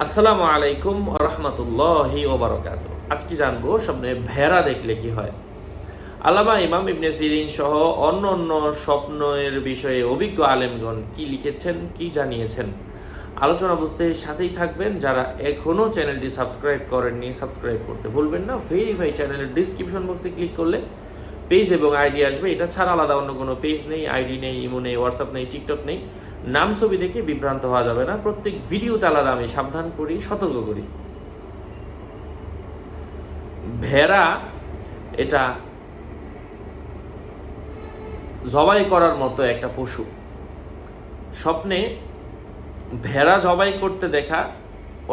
আসসালামু আলাইকুম রহমতুল্লাহি ওবারকাত। আজকে জানবো স্বপ্নে ভেড়া দেখলে কি হয়। আল্লামা ইমাম ইবনে সিরিন সহ অন্য অন্য স্বপ্নের বিষয়ে অভিজ্ঞ আলেমগণ কি লিখেছেন, কি জানিয়েছেন, আলোচনা বুঝতে সাথেই থাকবেন। যারা এখনও চ্যানেলটি সাবস্ক্রাইব করেননি, সাবস্ক্রাইব করতে ভুলবেন না। ভেরিফাই চ্যানেলের ডিসক্রিপশন বক্সে ক্লিক করলে পেজ এবং আইডি আসবে। এটা ছাড়া আলাদা অন্য কোনো পেজ নেই, আইডি নেই, ইমো নেই, হোয়াটসঅ্যাপ নেই, টিকটক নেই। নাম ছবি দেখে বিভ্রান্ত হওয়া যাবে না। প্রত্যেক ভিডিওতে আলাদা আমি সাবধান করি, সতর্ক করি। ভেড়া এটা জবাই করার মতো একটা পশু। স্বপ্নে ভেড়া জবাই করতে দেখা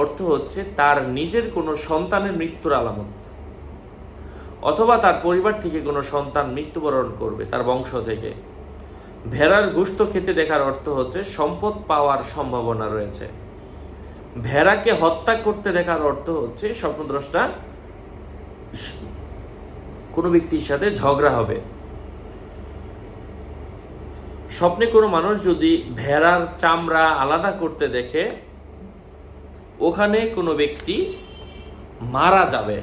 অর্থ হচ্ছে তার নিজের কোনো সন্তানের মৃত্যুর আলামত, অথবা তার পরিবার থেকে কোনো সন্তান মৃত্যুবরণ করবে তার বংশ থেকে। ভেড়ার গোশত খেতে দেখার অর্থ হচ্ছে সম্পদ পাওয়ার সম্ভাবনা রয়েছে। ভেড়াকে হত্যা করতে দেখার অর্থ হচ্ছে স্বপ্নদ্রষ্টা কোনো ব্যক্তির সাথে ঝগড়া হবে। স্বপ্নে কোনো মানুষ যদি ভেড়ার চামড়া আলাদা করতে দেখে, ওখানে কোনো ব্যক্তি মারা যাবে।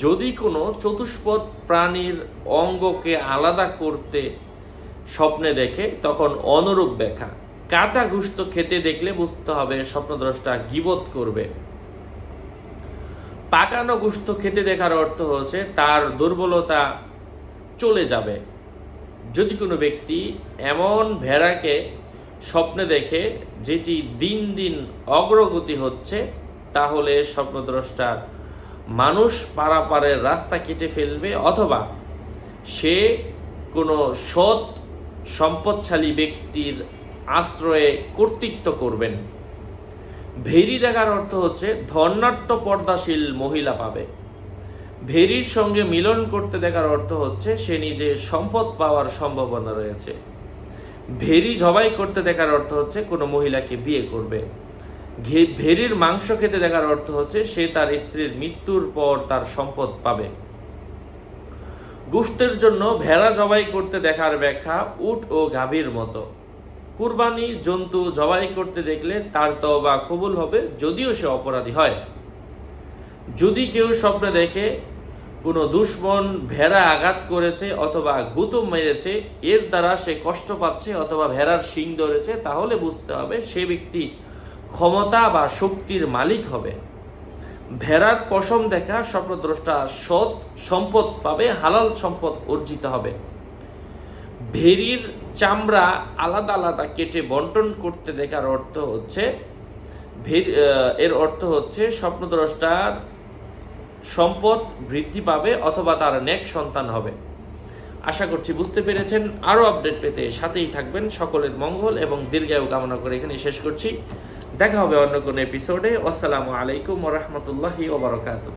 যদি কোনো চতুষ্পদ প্রাণীর অঙ্গকে আলাদা করতে স্বপ্নে দেখে, তখন অনুরূপ ব্যাখ্যা। কাঁচা গোশত খেতে দেখলে বুঝতে হবে স্বপ্নদ্রষ্টা গীবত করবে। পাকানো গোশত খেতে দেখার অর্থ হচ্ছে তার দুর্বলতা চলে যাবে। যদি কোনো ব্যক্তি এমন ভেড়াকে স্বপ্নে দেখে যেটি দিন দিন অগ্রগতি হচ্ছে, তাহলে স্বপ্নদ্রষ্টার মানুষ পারাপারের রাস্তা কেটে ফেলবে, অথবা সে কোনো সৎ সম্পদশালী ব্যক্তির আশ্রয়ে কর্তৃত্ব করবেন। ভেড়ি দেখার অর্থ হচ্ছে ধনাঢ্য পর্দাশীল মহিলা পাবে। ভেড়ির সঙ্গে মিলন করতে দেখার অর্থ হচ্ছে সে নিজে সম্পদ পাওয়ার সম্ভাবনা রয়েছে। ভেড়ি জবাই করতে দেখার অর্থ হচ্ছে কোনো মহিলাকে বিয়ে করবে। ভেড়ির মাংস খেতে দেখার অর্থ হচ্ছে সে তার স্ত্রীর মৃত্যুর পর তার সম্পদ পাবে। গোশতের জন্য ভেড়া জবাই করতে দেখার ব্যাখ্যা উট ও গাভীর মতো। কুরবানি জন্তু জবাই করতে দেখলে তার তওবা কবুল হবে, যদিও সে অপরাধী হয়। যদি কেউ স্বপ্নে দেখে কোনো দুশমন ভেড়া আঘাত করেছে অথবা গুঁতো মেরেছে, এর দ্বারা সে কষ্ট পাচ্ছে অথবা ভেড়ার শিং ধরেছে, তাহলে বুঝতে হবে সে ব্যক্তি ক্ষমতা বা শক্তির মালিক হবে। ভেড়ার পশম দেখা স্বপ্নদ্রষ্টা সৎ সম্পদ পাবে, হালাল সম্পদ অর্জিত হবে। ভেড়ির চামড়া আলাদা আলাদা কেটে বন্টন করতে দেখার অর্থ হচ্ছে এর অর্থ হচ্ছে স্বপ্নদ্রষ্টার সম্পদ বৃদ্ধি পাবে অথবা তার নেক সন্তান হবে। আশা করছি বুঝতে পেরেছেন। আরও আপডেট পেতে সাথেই থাকবেন। সকলের মঙ্গল এবং দীর্ঘায়ু কামনা করে এখানে শেষ করছি। দেখা হবে অন্য কোনো এপিসোডে। আসসালামু আলাইকুম ওয়া রাহমাতুল্লাহি ওয়া বারাকাতুহু।